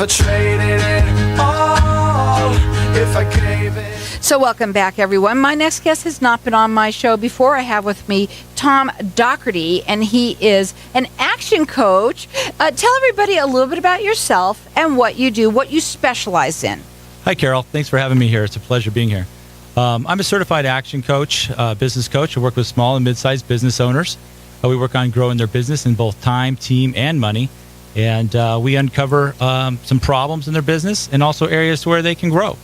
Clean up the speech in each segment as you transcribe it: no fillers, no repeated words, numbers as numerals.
I traded it all if I gave it. So welcome back, everyone. My next guest has not been on my show before. I have with me Tom Doherty, and he is an action coach. Tell everybody a little bit about yourself and what you do, what you specialize in. Hi, Carol. Thanks for having me here. It's a pleasure being here. I'm a certified action coach, business coach. I work with small and mid-sized business owners. We work on growing their business in both time, team, and money. And we uncover some problems in their business and also areas where they can grow.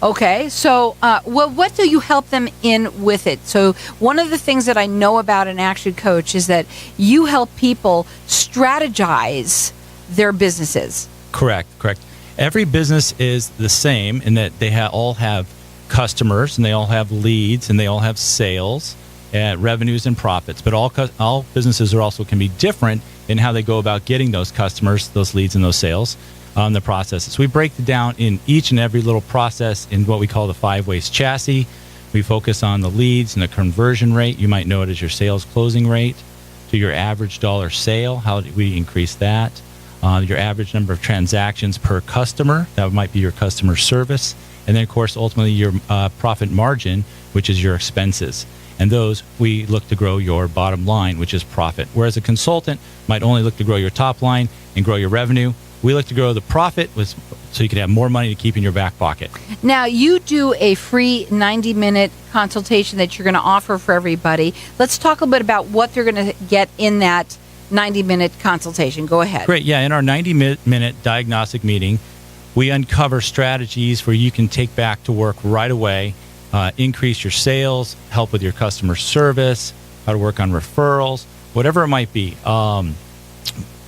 Okay, so what do you help them in with it? So one of the things that I know about an action coach is that you help people strategize their businesses. Correct. Every business is the same in that they all have customers and they all have leads and they all have sales and revenues and profits. But all businesses can be different in how they go about getting those customers, those leads, and those sales. The processes. We break it down in each and every little process in what we call the 5 ways chassis. We focus on the leads and the conversion rate. You might know it as your sales closing rate, to your average dollar sale. How do we increase that? Your average number of transactions per customer. That might be your customer service. And then, of course, ultimately your profit margin, which is your expenses. And those, we look to grow your bottom line, which is profit. Whereas a consultant might only look to grow your top line and grow your revenue. We look to grow the profit so you can have more money to keep in your back pocket. Now, you do a free 90-minute consultation that you're going to offer for everybody. Let's talk a bit about what they're going to get in that 90-minute consultation. Go ahead. Great. Yeah, in our 90-minute diagnostic meeting, we uncover strategies where you can take back to work right away, increase your sales, help with your customer service, how to work on referrals, whatever it might be.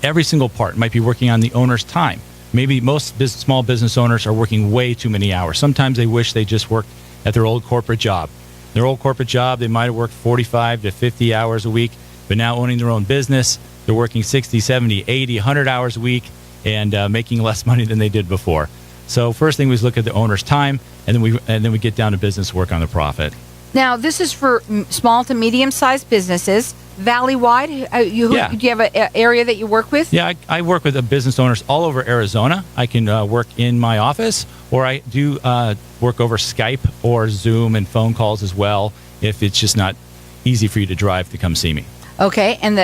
Every single part might be working on the owner's time. Maybe most small business owners are working way too many hours. Sometimes they wish they just worked at their old corporate job. Their old corporate job, they might have worked 45 to 50 hours a week, but now owning their own business, they're working 60, 70, 80, 100 hours a week and making less money than they did before. So first thing was look at the owner's time, and then we get down to business, work on the profit. Now, this is for small to medium-sized businesses, valley-wide. Do you have an area that you work with? Yeah, I work with business owners all over Arizona. I can work in my office, or I do work over Skype or Zoom and phone calls as well, if it's just not easy for you to drive to come see me. Okay, and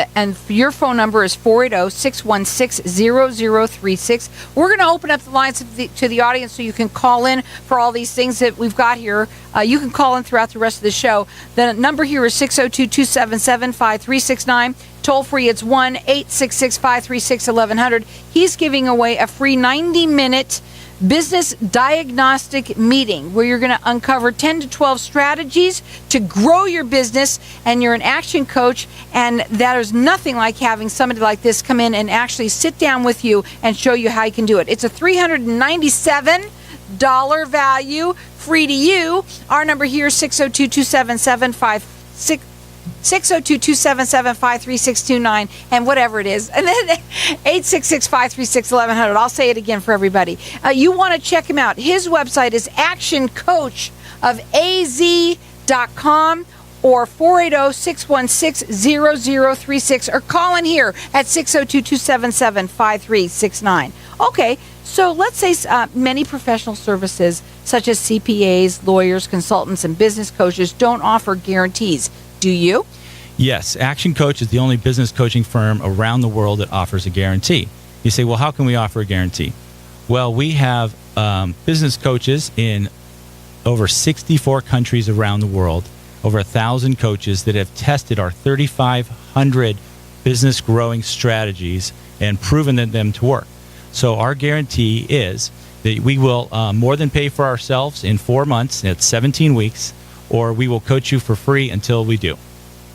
your phone number is 480-616-0036. We're going to open up the lines to the audience so you can call in for all these things that we've got here. You can call in throughout the rest of the show. The number here is 602-277-5369. Toll free, it's 1-866-536-1100. He's giving away a free 90-minute business diagnostic meeting where you're going to uncover 10 to 12 strategies to grow your business, and you're an action coach, and that is nothing like having somebody like this come in and actually sit down with you and show you how you can do it. It's a $397 value, free to you. Our number here is 602-277-5369, and whatever it is, and then 866-536-1100. I'll say it again for everybody. You want to check him out. His website is actioncoachofaz.com or 480-616-0036, or call in here at 602-277-5369. Okay, so let's say many professional services such as CPAs, lawyers, consultants, and business coaches don't offer guarantees. Do you? Yes. Action Coach is the only business coaching firm around the world that offers a guarantee. You say, well, how can we offer a guarantee? Well, we have business coaches in over 64 countries around the world, over 1,000 coaches that have tested our 3,500 business growing strategies and proven them to work. So our guarantee is that we will more than pay for ourselves in 4 months, that's 17 weeks, or we will coach you for free until we do.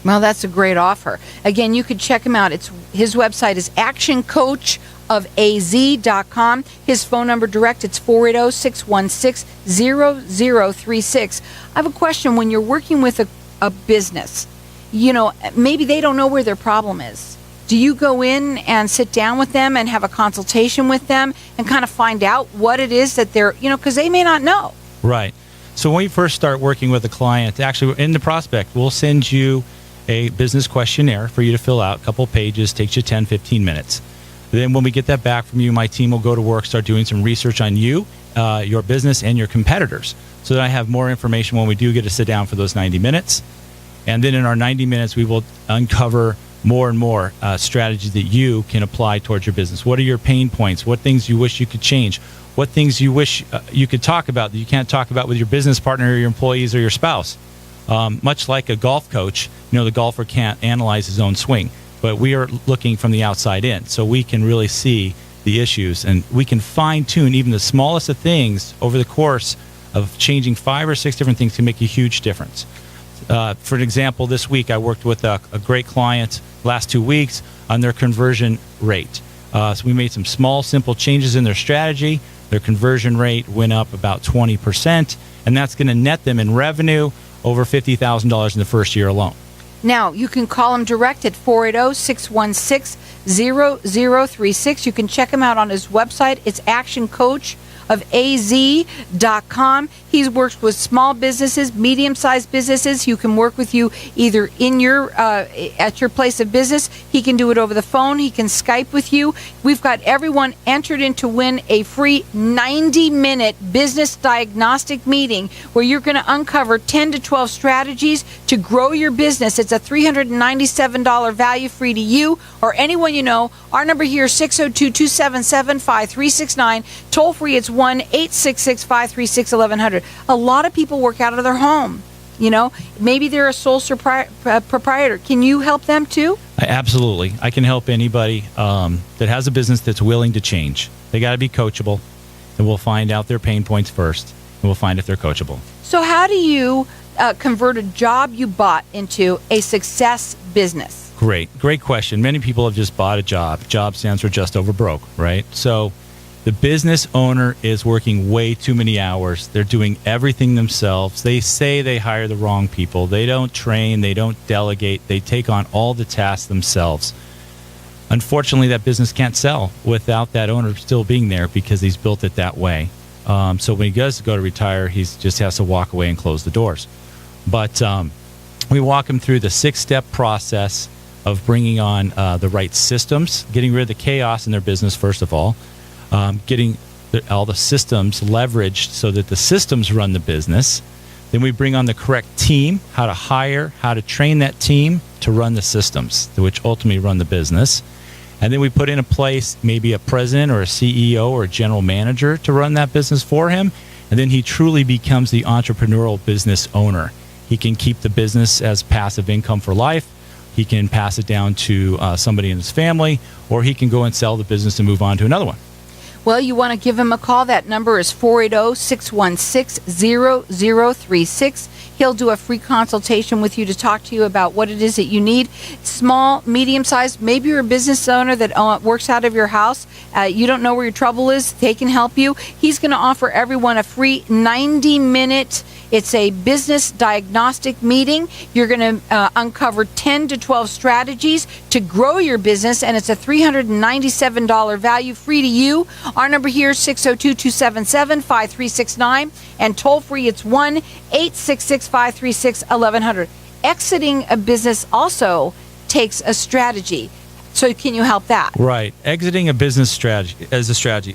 Well, that's a great offer. Again, you could check him out. His website is actioncoachofaz.com. His phone number direct, it's 480-616-0036. I have a question. When you're working with a business, maybe they don't know where their problem is. Do you go in and sit down with them and have a consultation with them and kind of find out what it is that they're, because they may not know? Right. So when we first start working with a client, actually in the prospect, we'll send you a business questionnaire for you to fill out, a couple pages, takes you 10, 15 minutes. Then when we get that back from you, my team will go to work, start doing some research on you, your business, and your competitors, so that I have more information when we do get to sit down for those 90 minutes. And then in our 90 minutes, we will uncover more and more strategies that you can apply towards your business. What are your pain points? What things you wish you could change? What things you wish you could talk about that you can't talk about with your business partner or your employees or your spouse? Much like a golf coach, the golfer can't analyze his own swing, but we are looking from the outside in, so we can really see the issues, and we can fine-tune even the smallest of things over the course of changing 5 or 6 different things can make a huge difference. For an example, this week I worked with a great client last 2 weeks on their conversion rate. So we made some small, simple changes in their strategy. Their conversion rate went up about 20%, and that's going to net them in revenue over $50,000 in the first year alone. Now, you can call him direct at 480-616-0036. You can check him out on his website. It's actioncoachofaz.com. He works with small businesses, medium-sized businesses. He can work with you either in your at your place of business. He can do it over the phone. He can Skype with you. We've got everyone entered in to win a free 90-minute business diagnostic meeting where you're going to uncover 10 to 12 strategies to grow your business. It's a $397 value, free to you or anyone you know. Our number here is 602-277-5369. Toll free, it's 1-866-536-1100. A lot of people work out of their home. Maybe they're a sole proprietor. Can you help them too? Absolutely. I can help anybody that has a business that's willing to change. They got to be coachable, and we'll find out their pain points first, and we'll find if they're coachable. So how do you convert a job you bought into a success business? Great question. Many people have just bought a job. Job stands for just over broke, right? So the business owner is working way too many hours. They're doing everything themselves. They say they hire the wrong people. They don't train. They don't delegate. They take on all the tasks themselves. Unfortunately, that business can't sell without that owner still being there because he's built it that way. So when he does go to retire, he just has to walk away and close the doors. But we walk him through the 6-step process of bringing on the right systems, getting rid of the chaos in their business, first of all, getting all the systems leveraged so that the systems run the business. Then we bring on the correct team, how to hire, how to train that team to run the systems, which ultimately run the business. And then we put in place maybe a president or a CEO or a general manager to run that business for him. And then he truly becomes the entrepreneurial business owner. He can keep the business as passive income for life. He can pass it down to somebody in his family, or he can go and sell the business and move on to another one. Well, you want to give him a call. That number is 480-616-0036. He'll do a free consultation with you to talk to you about what it is that you need. Small, medium-sized, maybe you're a business owner that works out of your house. You don't know where your trouble is. They can help you. He's going to offer everyone a free 90-minute. It's a business diagnostic meeting. You're going to uncover 10 to 12 strategies to grow your business, and it's a $397 value, free to you. Our number here is 602-277-5369, and toll-free, it's 1-866-536-1100. Exiting a business also takes a strategy. So can you help that? Right. Exiting a business strategy as a strategy.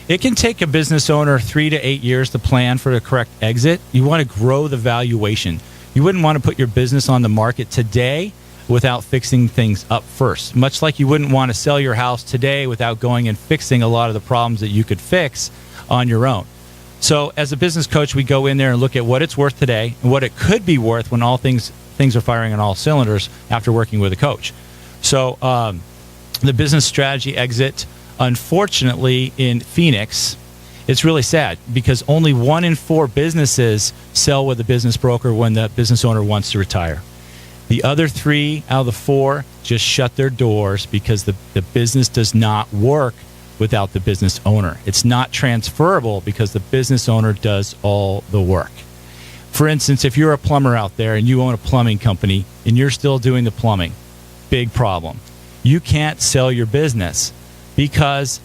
It can take a business owner 3 to 8 years to plan for the correct exit. You want to grow the valuation. You wouldn't want to put your business on the market today without fixing things up first. Much like you wouldn't want to sell your house today without going and fixing a lot of the problems that you could fix on your own. So as a business coach, we go in there and look at what it's worth today and what it could be worth when all things are firing on all cylinders after working with a coach. So the business strategy exit, unfortunately, in Phoenix, it's really sad because only 1 in 4 businesses sell with a business broker when the business owner wants to retire. The other 3 out of the 4 just shut their doors because the business does not work without the business owner. It's not transferable because the business owner does all the work. For instance, if you're a plumber out there and you own a plumbing company and you're still doing the plumbing, big problem. You can't sell your business because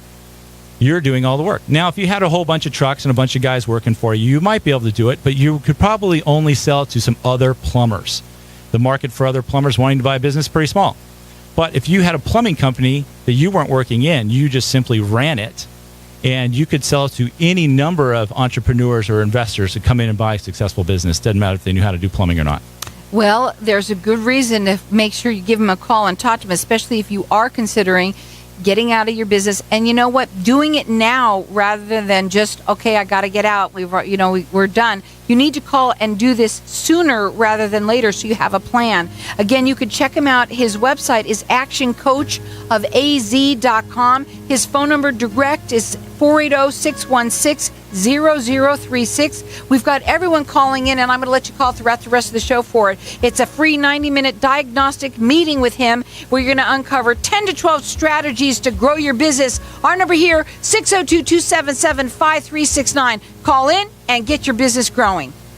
you're doing all the work. Now, if you had a whole bunch of trucks and a bunch of guys working for you, you might be able to do it, but you could probably only sell it to some other plumbers. The market for other plumbers wanting to buy a business is pretty small. But if you had a plumbing company that you weren't working in, you just simply ran it, and you could sell it to any number of entrepreneurs or investors to come in and buy a successful business. Doesn't matter if they knew how to do plumbing or not. Well, there's a good reason to make sure you give them a call and talk to them, especially if you are considering getting out of your business. And you know what? Doing it now rather than just, okay, I got to get out. We're done. You need to call and do this sooner rather than later so you have a plan. Again, you could check him out. His website is actioncoachofaz.com. His phone number direct is 480-616-0036. We've got everyone calling in, and I'm going to let you call throughout the rest of the show for it. It's a free 90-minute diagnostic meeting with him where you're going to uncover 10 to 12 strategies to grow your business. Our number here, 602-277-5369. Call in and get your business growing.